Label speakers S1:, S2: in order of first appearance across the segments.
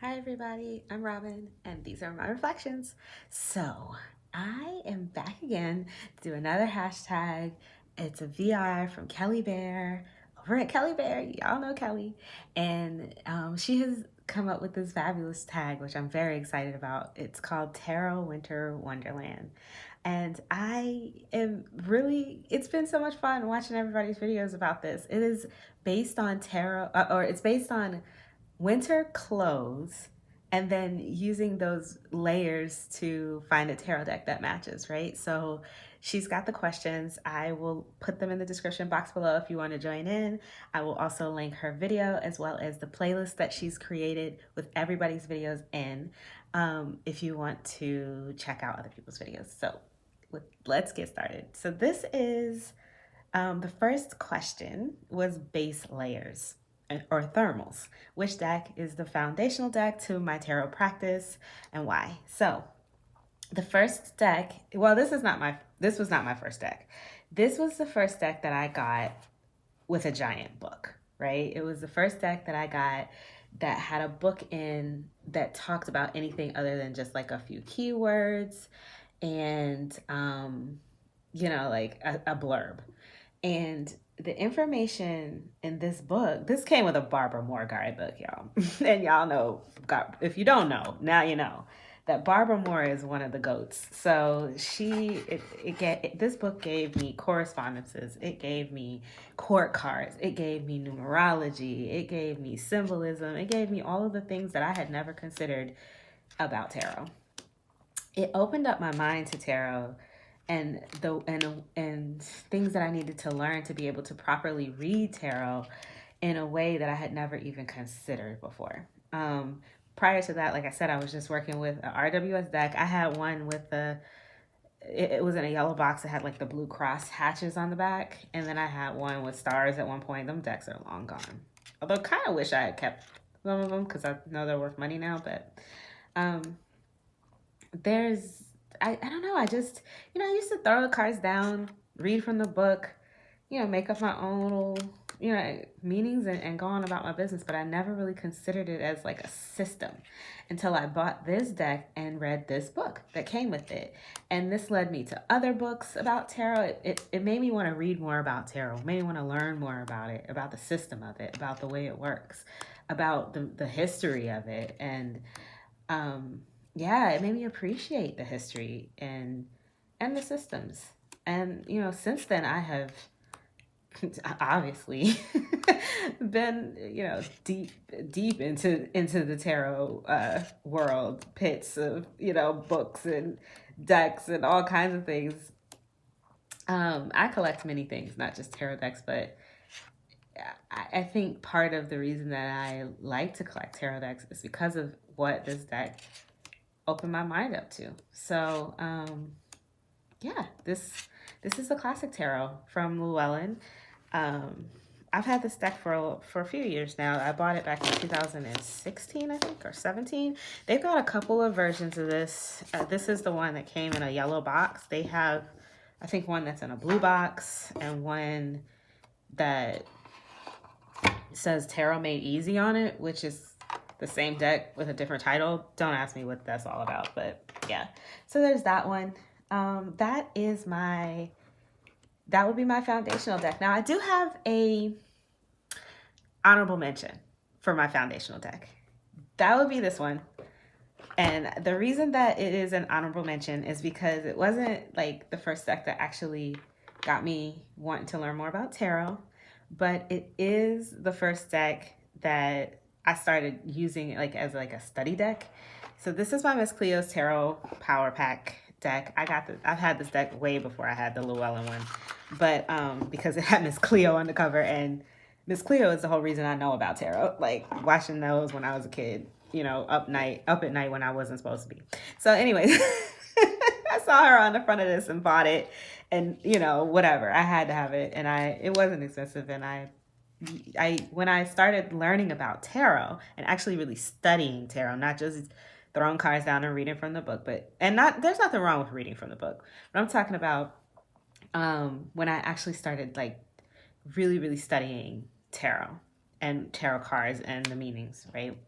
S1: Hi everybody, I'm Robin and these are my reflections. So I am back again to do another hashtag. It's a VI from Kelly Bear over at Kelly Bear. Y'all know Kelly. And she has come up with this fabulous tag, which I'm very excited about. It's called Tarot Winter Wonderland. And I am really, it's been so much fun watching everybody's videos about this. It is based on tarot, or it's based on winter clothes and then using those layers to find a tarot deck that matches, right? So she's got the questions. I will put them in the description box below if you want to join in. I will also link her video as well as the playlist that she's created with everybody's videos in, if you want to check out other people's videos. So let's get started. So this is, the first question was base layers or thermals. Which deck is the foundational deck to my tarot practice and why? So the first deck, well, this was not my first deck. This was the first deck that I got with a giant book, right? It was the first deck that I got that had a book in that talked about anything other than just like a few keywords and, like a blurb. And the information in this book, this came with a Barbara Moore guidebook, y'all. And y'all know, if you don't know, now you know that Barbara Moore is one of the goats. So this book gave me correspondences. It gave me court cards. It gave me numerology. It gave me symbolism. It gave me all of the things that I had never considered about tarot. It opened up my mind to tarot and things that I needed to learn to be able to properly read tarot in a way that I had never even considered before. Prior to that, like I said, I was just working with an RWS deck. I had one with it was in a yellow box. It had like the blue cross hatches on the back. And then I had one with stars at one point. Them decks are long gone. Although I kind of wish I had kept some of them because I know they're worth money now. But I don't know. I just, I used to throw the cards down, read from the book, make up my own little, meanings and go on about my business. But I never really considered it as like a system until I bought this deck and read this book that came with it. And this led me to other books about tarot. It made me want to read more about tarot, made me want to learn more about it, about the system of it, about the way it works, about the history of it. And, yeah, it made me appreciate the history and the systems. And since then I have obviously been deep into the tarot world, pits of books and decks and all kinds of things. I collect many things, not just tarot decks, but I think part of the reason that I like to collect tarot decks is because of what this deck open my mind up to. So yeah, this is the classic tarot from Llewellyn. I've had this deck for a few years now. I bought it back in 2016, I think, or 17. They've got a couple of versions of this. This is the one that came in a yellow box. They have, I think, one that's in a blue box and one that says Tarot Made Easy on it, which is the same deck with a different title. Don't ask me what that's all about, but yeah. So there's that one. That would be my foundational deck. Now I do have a honorable mention for my foundational deck. That would be this one. And the reason that it is an honorable mention is because it wasn't like the first deck that actually got me wanting to learn more about tarot, but it is the first deck that I started using it as a study deck. So this is my Miss Cleo's Tarot Power Pack deck. I've had this deck way before I had the Llewellyn one, but because it had Miss Cleo on the cover, and Miss Cleo is the whole reason I know about tarot. Like watching those when I was a kid, up at night when I wasn't supposed to be. So anyways, I saw her on the front of this and bought it, and whatever, I had to have it, and it wasn't expensive, and I when I started learning about tarot and actually really studying tarot, not just throwing cards down and reading from the book, there's nothing wrong with reading from the book, but I'm talking about when I actually started really, really studying tarot and tarot cards and the meanings, right?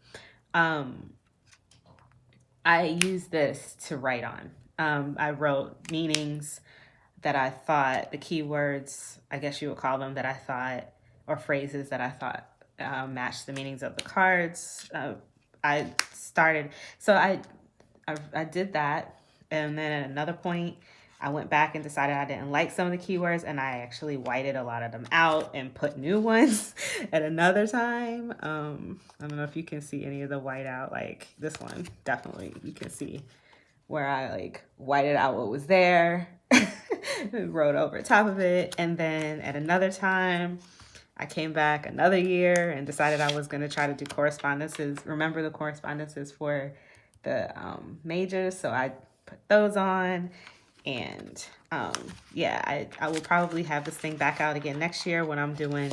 S1: I used this to write on. I wrote meanings that I thought, the keywords, I guess you would call them, that I thought, or phrases that I thought matched the meanings of the cards. I started, so I did that. And then at another point, I went back and decided I didn't like some of the keywords, and I actually whited a lot of them out and put new ones at another time. I don't know if you can see any of the white out, like this one, definitely you can see where I like whited out what was there, wrote over top of it. And then at another time, I came back another year and decided I was going to try to do correspondences. Remember the correspondences for the majors, so I put those on. And yeah, I will probably have this thing back out again next year when I'm doing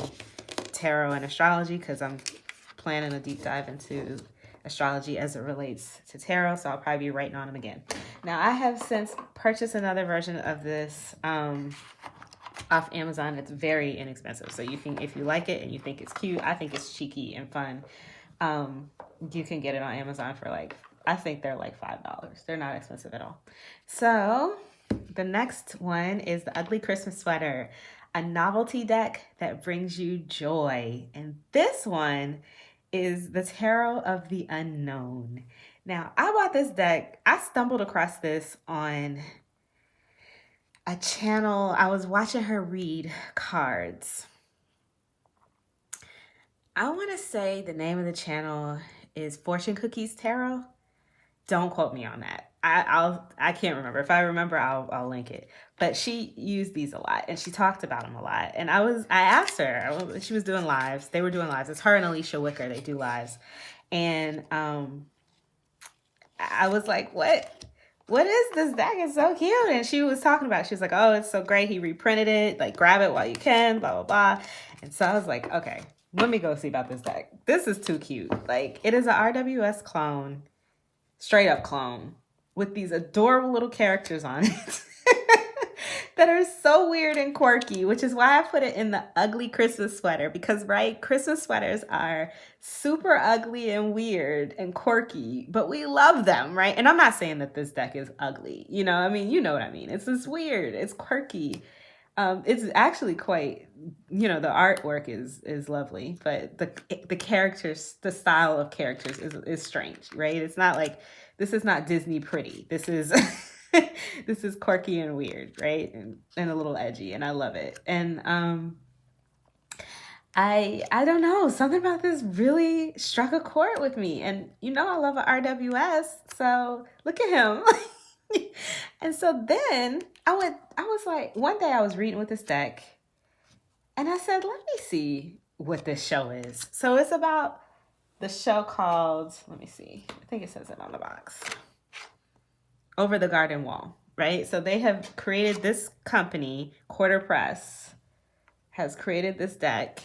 S1: tarot and astrology, because I'm planning a deep dive into astrology as it relates to tarot, so I'll probably be writing on them again. Now, I have since purchased another version of this off Amazon. It's very inexpensive, so you can, if you like it and you think it's cute, I think it's cheeky and fun, you can get it on Amazon for like, I think they're like $5. They're not expensive at all. So the next one is the Ugly Christmas Sweater, a novelty deck that brings you joy. And this one is the Tarot of the Unknown. Now, I bought this deck. I stumbled across this on a channel. I was watching her read cards. I want to say the name of the channel is Fortune Cookies Tarot. Don't quote me on that. I can't remember. If I remember, I'll link it. But she used these a lot, and she talked about them a lot. And I asked her. She was doing lives. They were doing lives. It's her and Alicia Wicker. They do lives. And I was like, what is this deck? It's so cute. And she was talking about it. She was like, oh, it's so great. He reprinted it. Like, grab it while you can, blah, blah, blah. And so I was like, okay, let me go see about this deck. This is too cute. Like, it is an RWS clone, straight up clone, with these adorable little characters on it that are so weird and quirky, which is why I put it in the ugly Christmas sweater, because, right, Christmas sweaters are super ugly and weird and quirky, but we love them, right? And I'm not saying that this deck is ugly, you know, I mean, you know what I mean. It's just weird, it's quirky. It's actually quite, you know, the artwork is lovely, but the characters, the style of characters is strange, right? It's not like, this is not Disney pretty. This is this is quirky and weird, right? And a little edgy, and I love it. And I don't know, something about this really struck a chord with me. And you know, I love an RWS, so look at him. And so then I was like, one day I was reading with this deck, and I said, let me see what this show is. So it's about the show called, let me see, I think it says it on the box, Over the Garden Wall, right? So they have created this company, Quarter Press, has created this deck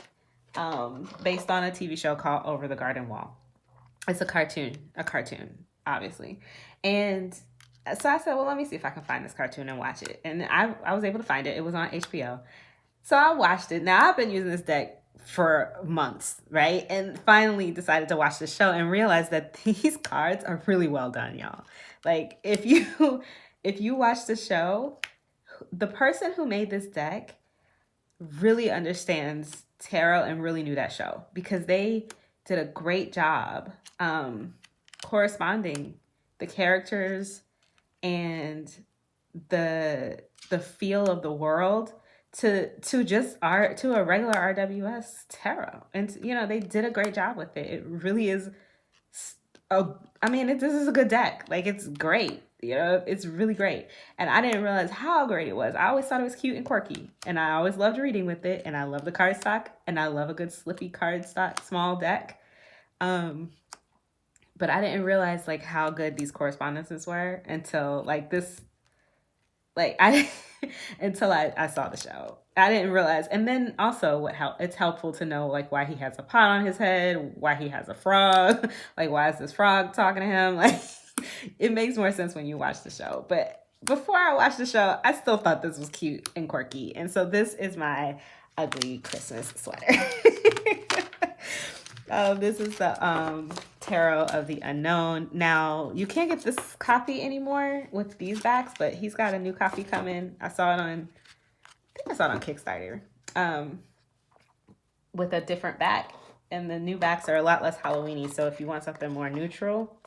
S1: based on a TV show called Over the Garden Wall. It's a cartoon, obviously. And so I said, well, let me see if I can find this cartoon and watch it. And I was able to find it. It was on HBO. So I watched it. Now, I've been using this deck for months, right? And finally decided to watch the show and realized that these cards are really well done, y'all. Like, if you watch the show, the person who made this deck really understands tarot and really knew that show, because they did a great job corresponding the characters and the feel of the world to just art, to a regular RWS tarot. And you know, they did a great job with it. It really is this is a good deck. Like, it's great, you know, it's really great. And I didn't realize how great it was. I always thought it was cute and quirky, and I always loved reading with it, and I love the cardstock, and I love a good slippy cardstock small deck. But I didn't realize like how good these correspondences were until until I saw the show. I didn't realize. And then also it's helpful to know like why he has a pot on his head, why he has a frog, like why is this frog talking to him? Like, it makes more sense when you watch the show. But before I watched the show, I still thought this was cute and quirky. And so this is my ugly Christmas sweater. This is the Tarot of the Unknown. Now, you can't get this copy anymore with these backs, but he's got a new copy coming. I saw it on, I think I saw it on Kickstarter, with a different back. And the new backs are a lot less Halloween-y, so if you want something more neutral,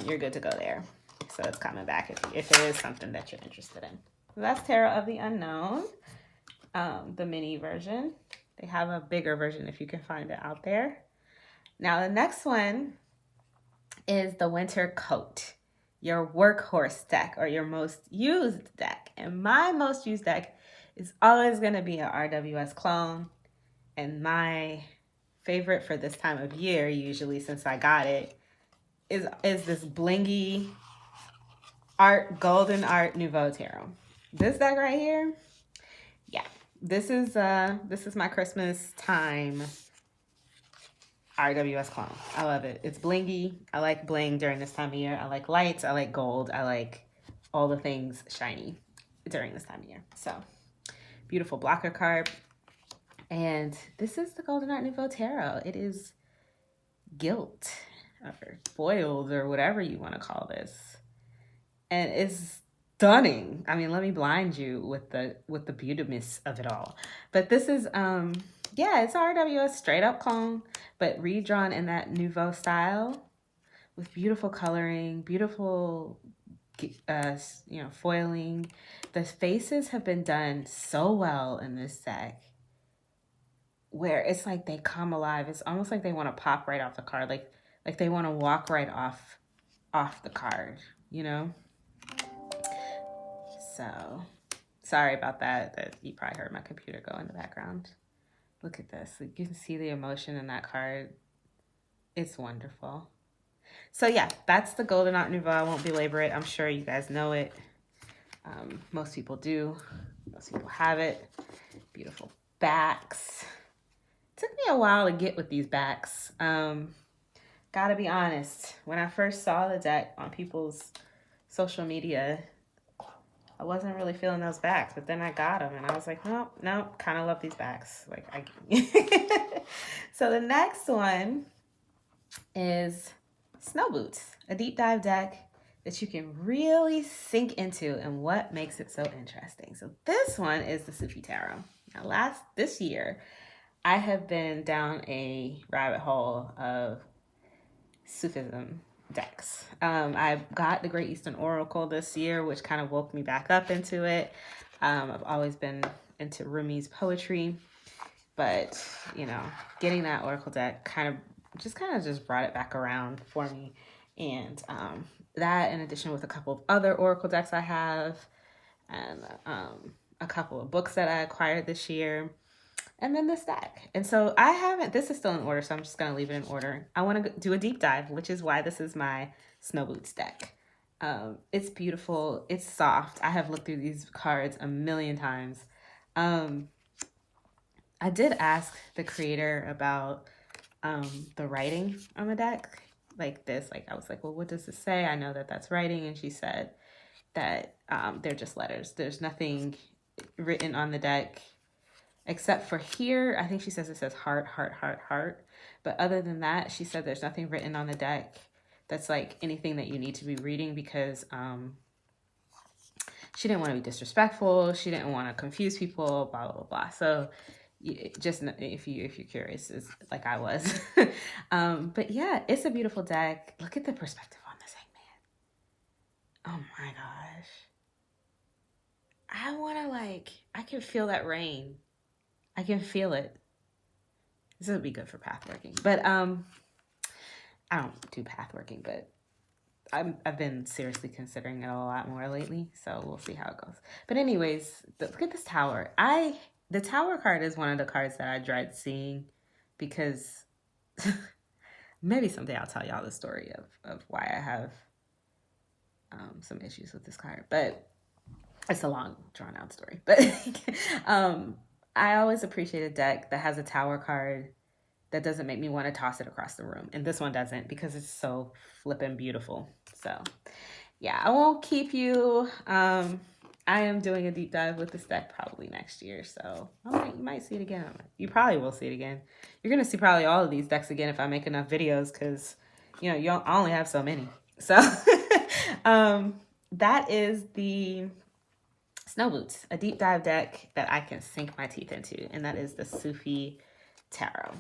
S1: you're good to go there. So it's coming back if it is something that you're interested in. So that's Tarot of the Unknown, the mini version. They have a bigger version if you can find it out there. Now the next one is the Winter Coat, your workhorse deck or your most used deck. And my most used deck is always going to be an RWS clone. And my favorite for this time of year, usually since I got it, is this blingy golden art nouveau tarot. This deck right here, yeah, this is my Christmas time RWS clone. I love it. It's blingy. I like bling during this time of year. I like lights. I like gold. I like all the things shiny during this time of year. So beautiful blocker card. And this is the Golden Art Nouveau Tarot. It is gilt or foiled or whatever you want to call this. And it's stunning. I mean, let me blind you with the beautiness of it all. But this is yeah, it's RWS straight up clone, but redrawn in that nouveau style with beautiful coloring, beautiful foiling. The faces have been done so well in this deck, where it's like they come alive. It's almost like they want to pop right off the card, like they want to walk right off the card, you know? So, sorry about that you probably heard my computer go in the background. Look at this. You can see the emotion in that card. It's wonderful. So yeah, that's the Golden Art Nouveau. I won't belabor it. I'm sure you guys know it. Most people do. Most people have it. Beautiful backs. Took me a while to get with these backs. Gotta be honest. When I first saw the deck on people's social media, I wasn't really feeling those backs, but then I got them and I was like, no, kind of love these backs. So the next one is Snow Boots, a deep dive deck that you can really sink into and what makes it so interesting. So this one is the Sufi Tarot. Now this year, I have been down a rabbit hole of Sufism decks. I got the Great Eastern Oracle this year, which kind of woke me back up into it. I've always been into Rumi's poetry, but getting that Oracle deck kind of just brought it back around for me. And that, in addition with a couple of other Oracle decks I have, and a couple of books that I acquired this year, and then this deck. And so this is still in order, so I'm just going to leave it in order. I want to do a deep dive, which is why this is my Snow Boots deck. It's beautiful. It's soft. I have looked through these cards a million times. I did ask the creator about the writing on the deck. I was like, well, what does this say? I know that that's writing. And she said that they're just letters. There's nothing written on the deck. Except for here, I think she says it says heart, heart, heart, heart. But other than that, she said there's nothing written on the deck that's like anything that you need to be reading, because she didn't want to be disrespectful. She didn't want to confuse people, blah, blah, blah. So just if you're curious, is like I was. But yeah, it's a beautiful deck. Look at the perspective on this hangman. Oh my gosh. I can feel that rain. I can feel it. This would be good for path working. But I don't do path working, but I've been seriously considering it a lot more lately. So we'll see how it goes. But anyways, look at this tower. The tower card is one of the cards that I dread seeing, because maybe someday I'll tell y'all the story of why I have some issues with this card. But it's a long, drawn out story. But I always appreciate a deck that has a tower card that doesn't make me want to toss it across the room. And this one doesn't, because it's so flippin' beautiful. So yeah, I won't keep you I am doing a deep dive with this deck probably next year, so you might see it again. You probably will see it again. You're gonna see probably all of these decks again if I make enough videos, because you know I only have so many. So that is the Snow Boots, a deep dive deck that I can sink my teeth into, and that is the Sufi Tarot.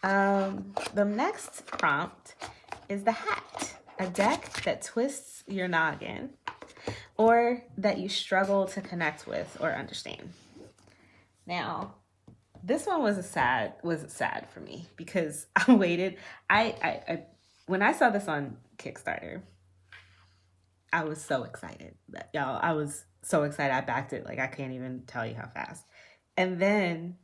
S1: The next prompt is the Hat, a deck that twists your noggin or that you struggle to connect with or understand. Now, this one was sad for me because I waited. I when I saw this on Kickstarter, I was so excited. Y'all, I was so excited. I backed it like I can't even tell you how fast. And then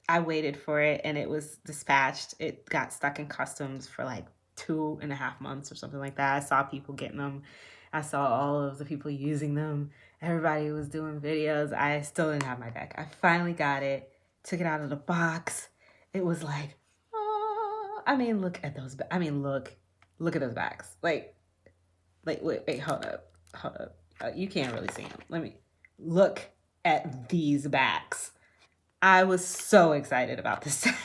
S1: I waited for it and it was dispatched. It got stuck in customs for like 2.5 months or something like that. I saw people getting them. I saw all of the people using them. Everybody was doing videos. I still didn't have my deck. I finally got it, took it out of the box. It was like, oh, I mean, look at those. I mean, look at those backs. Like, wait, hold up. You can't really see them. Let me look at these backs. I was so excited about this deck.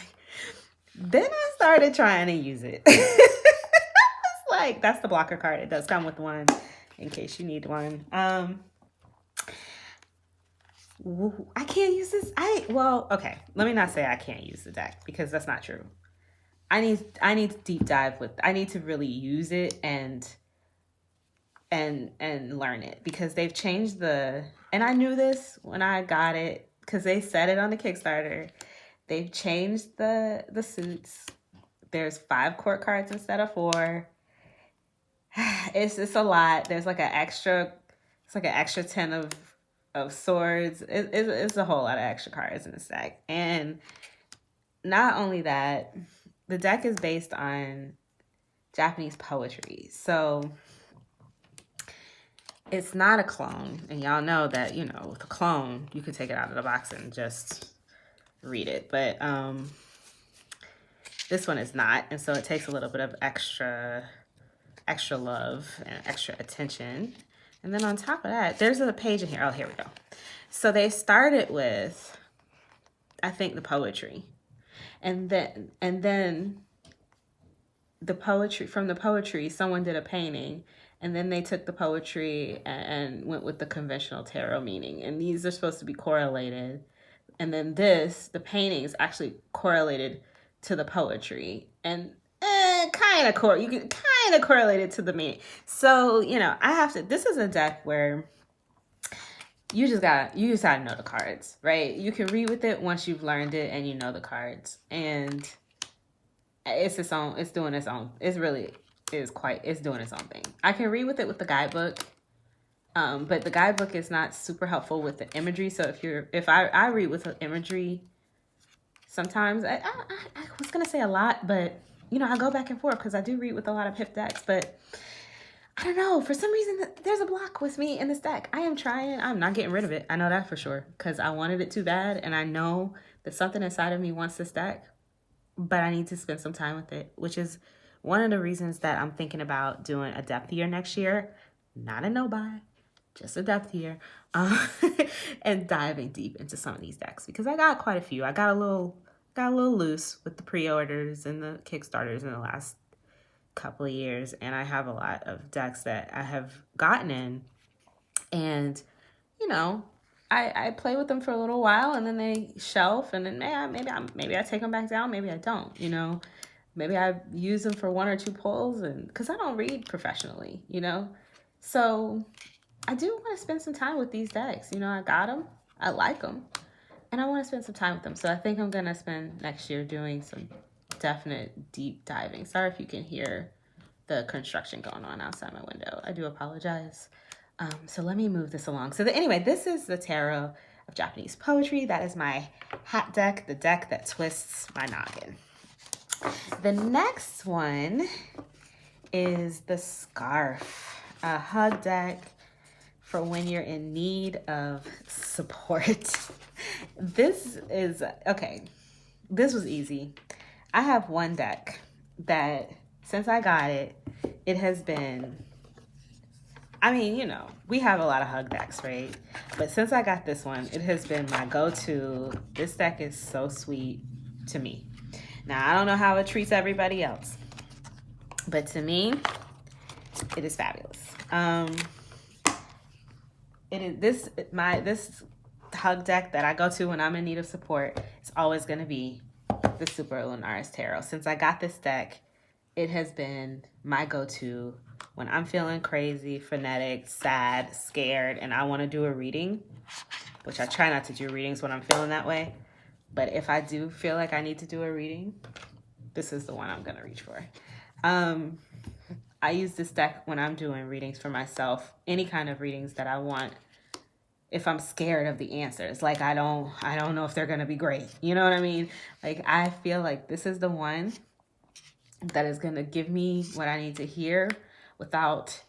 S1: Then I started trying to use it. It's like, that's the blocker card. It does come with one in case you need one. I can't use this. Well, okay. Let me not say I can't use the deck because that's not true. I need to deep dive with. I need to really use it and learn it because they've changed and I knew this when I got it because they said it on the Kickstarter. They've changed the suits. There's 5 court cards instead of 4. It's a lot. There's like an extra 10 of swords. It's a whole lot of extra cards in the deck. And not only that, the deck is based on Japanese poetry. So it's not a clone. And y'all know that, you know, with a clone, you can take it out of the box and just read it. But this one is not. And so it takes a little bit of extra love and extra attention. And then on top of that, there's a page in here. Oh, here we go. So they started with, I think, the poetry. And then the poetry, from the poetry, someone did a painting. And then they took the poetry and went with the conventional tarot meaning. And these are supposed to be correlated. And then the paintings actually correlated to the poetry. And you can kind of correlate it to the meaning. So, you know, this is a deck where you just gotta know the cards, right? You can read with it once you've learned it and you know the cards. And it's doing its own. It's doing its own thing. I can read with it with the guidebook. But the guidebook is not super helpful with the imagery. So if I read with the imagery, sometimes I was gonna say a lot, but you know, I go back and forth because I do read with a lot of hip decks, but I don't know, for some reason there's a block with me in this deck. I'm not getting rid of it. I know that for sure because I wanted it too bad, and I know that something inside of me wants this deck, but I need to spend some time with it, which is one of the reasons that I'm thinking about doing a depth year next year. Not a no-buy, just a depth year, and diving deep into some of these decks because I got quite a few. I got a little loose with the pre-orders and the Kickstarters in the last couple of years, and I have a lot of decks that I have gotten in, and you know, I play with them for a little while and then they shelf, and then maybe I take them back down, maybe I don't, you know, maybe I use them for 1 or 2 pulls, and because I don't read professionally, you know, so I do want to spend some time with these decks. You know, I got them, I like them, and I want to spend some time with them. So I think I'm going to spend next year doing some definite deep diving. Sorry if you can hear the construction going on outside my window. I do apologize. So let me move this along. So anyway, this is the Tarot of Japanese Poetry. That is my hat deck, the deck that twists my noggin. The next one is the Scarf, a hug deck for when you're in need of support. This was easy. I have one deck that since I got it, it has been, I mean, you know, we have a lot of hug decks, right? But since I got this one, it has been my go-to. This deck is so sweet to me. Now, I don't know how it treats everybody else, but to me, it is fabulous. It is this hug deck that I go to when I'm in need of support. It's always going to be the Super Lunaris Tarot. Since I got this deck, it has been my go-to when I'm feeling crazy, frenetic, sad, scared, and I want to do a reading, which I try not to do readings when I'm feeling that way. But if I do feel like I need to do a reading, this is the one I'm going to reach for. I use this deck when I'm doing readings for myself, any kind of readings that I want. If I'm scared of the answers, like I don't know if they're going to be great. You know what I mean? Like I feel like this is the one that is going to give me what I need to hear without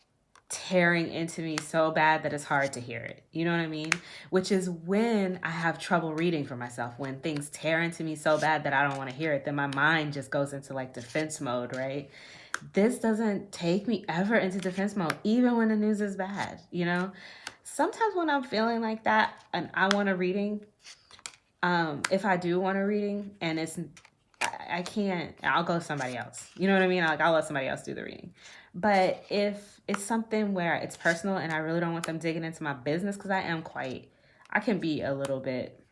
S1: tearing into me so bad that it's hard to hear it. You know what I mean? Which is when I have trouble reading for myself. When things tear into me so bad that I don't want to hear it, then my mind just goes into like defense mode, right? This doesn't take me ever into defense mode, even when the news is bad, you know? Sometimes when I'm feeling like that and I want a reading, if I do want a reading and I can't, I'll go somebody else. You know what I mean? I'll let somebody else do the reading. But if it's something where it's personal and I really don't want them digging into my business, because I can be a little bit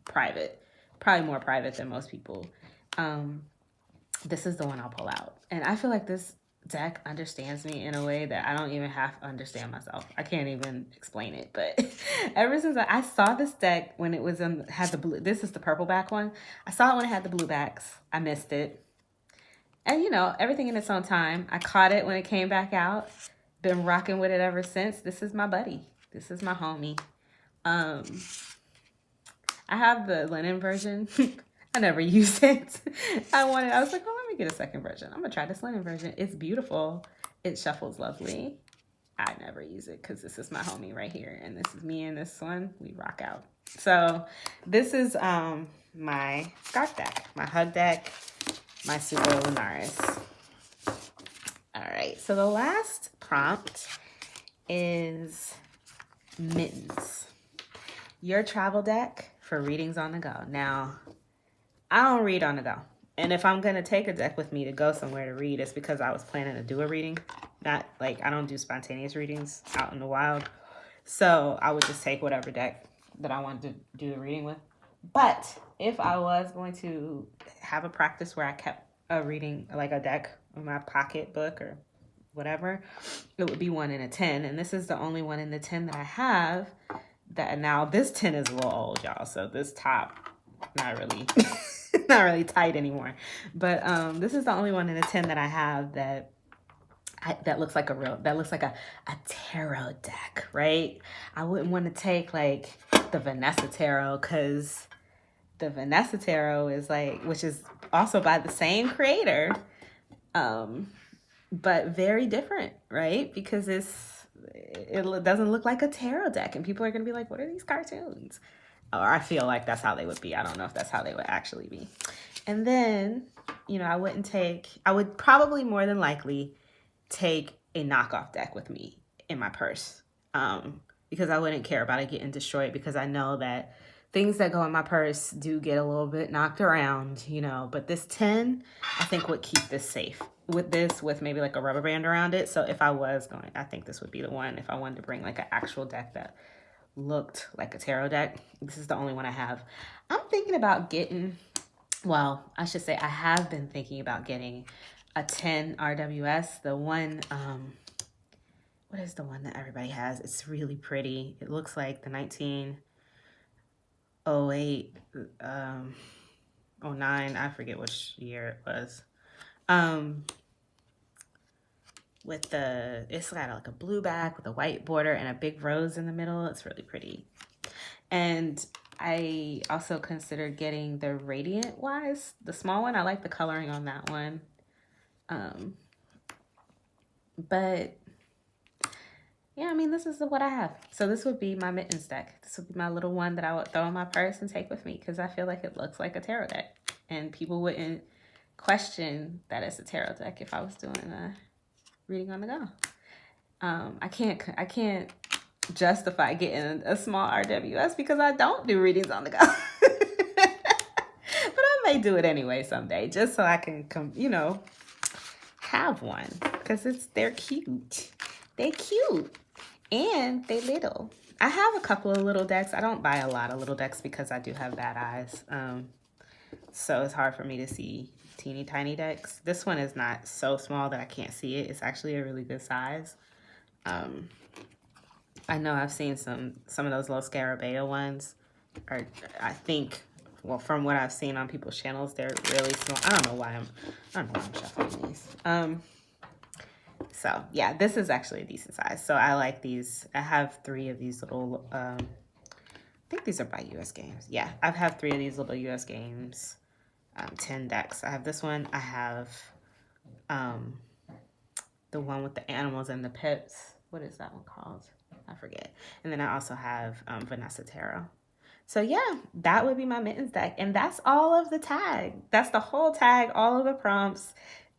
S1: private, probably more private than most people. This is the one I'll pull out. And I feel like this deck understands me in a way that I don't even have to understand myself. I can't even explain it. But ever since I saw this deck when it was had the blue, this is the purple back one. I saw it when it had the blue backs. I missed it. And you know, everything in its own time. I caught it when it came back out. Been rocking with it ever since. This is my buddy. This is my homie. I have the linen version. I never used it. I was like, oh, let me get a second version. I'm gonna try this linen version. It's beautiful. It shuffles lovely. I never use it because this is my homie right here. And this is me and this one. We rock out. So this is my scarf deck, my hug deck, my Super Lunaris. All right, so the last prompt is Mittens, your travel deck for readings on the go. Now, I don't read on the go. And if I'm going to take a deck with me to go somewhere to read, it's because I was planning to do a reading. Not like I don't do spontaneous readings out in the wild. So I would just take whatever deck that I wanted to do the reading with. But if I was going to have a practice where I kept a reading, like a deck in my pocketbook or whatever, it would be 1 in a 10. And this is the only 1 in the 10 that I have. That now this 10 is a little old, y'all. So this top, not really, not really tight anymore. But this is the only 1 in a 10 that I have that looks like a tarot deck, right? I wouldn't want to take like the Vanessa tarot, because the Vanessa tarot is like, which is also by the same creator, but very different, right? Because it doesn't look like a tarot deck, and people are gonna be like, what are these cartoons? Or I feel like that's how they would be. I don't know if that's how they would actually be. And then, you know, I would probably more than likely take a knockoff deck with me in my purse, because I wouldn't care about it getting destroyed, because I know that things that go in my purse do get a little bit knocked around, you know. But this 10, I think, would keep this safe. With maybe like a rubber band around it. So if I was going, I think this would be the one. If I wanted to bring like an actual deck that looked like a tarot deck, this is the only one I have. I'm thinking about getting, well, I should say I have been thinking about getting a 10 RWS. The one, what is the one that everybody has? It's really pretty. It looks like the 1908, 09, I forget which year it was. It's got like a blue back with a white border and a big rose in the middle. It's really pretty. And I also considered getting the Radiant Wise, the small one. I like the coloring on that one. But yeah, I mean, this is what I have. So this would be my Mittens deck. This would be my little one that I would throw in my purse and take with me, because I feel like it looks like a tarot deck. And people wouldn't question that it's a tarot deck if I was doing a reading on the go. I can't justify getting a small RWS because I don't do readings on the go. But I may do it anyway someday, just so I can have one, because they're cute. They cute and they little. I have a couple of little decks. I don't buy a lot of little decks because I do have bad eyes. So it's hard for me to see teeny tiny decks. This one is not so small that I can't see it. It's actually a really good size. I know I've seen some of those little Scarabeo ones, or I think, well, from what I've seen on people's channels, they're really small. I don't know why I'm shuffling these. So yeah, this is actually a decent size. So I like these. I have 3 of these little, I think these are by US Games. Yeah, I've had 3 of these little US Games 10 decks. I have this one. I have the one with the animals and the pips. What is that one called? I forget. And then I also have Vanessa Tarot. So yeah, that would be my mittens deck. And that's all of the tag. That's the whole tag, all of the prompts.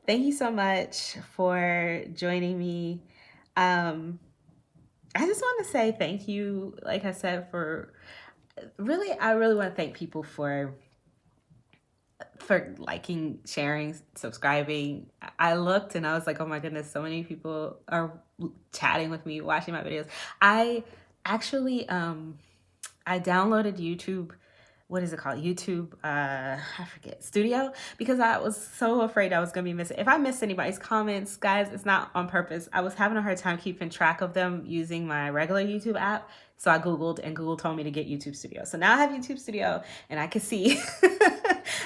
S1: Thank you so much for joining me. I just want to say thank you, like I said, for I really want to thank people for liking, sharing, subscribing. I looked and I was like, oh my goodness, so many people are chatting with me, watching my videos. I actually, I downloaded YouTube, what is it called? YouTube, I forget, Studio, because I was so afraid I was going to be missing. If I missed anybody's comments, guys, it's not on purpose. I was having a hard time keeping track of them using my regular YouTube app. So I Googled, and Google told me to get YouTube Studio. So now I have YouTube Studio, and I can see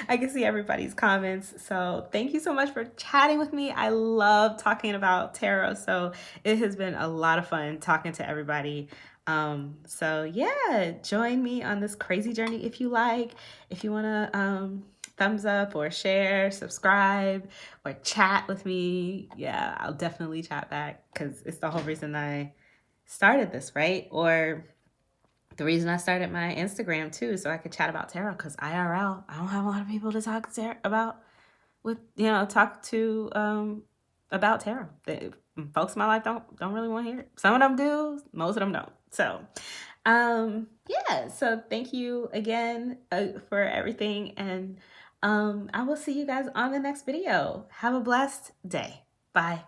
S1: I can see everybody's comments. So thank you so much for chatting with me. I love talking about tarot. So it has been a lot of fun talking to everybody. So yeah, join me on this crazy journey if you like. If you want to thumbs up or share, subscribe, or chat with me, yeah, I'll definitely chat back, because it's the whole reason I started this, right? Or the reason I started my Instagram too, so I could chat about tarot, because IRL, I don't have a lot of people to talk about about tarot. Folks in my life don't really want to hear it. Some of them do, most of them don't. So yeah, so thank you again for everything, and I will see you guys on the next video. Have a blessed day. Bye.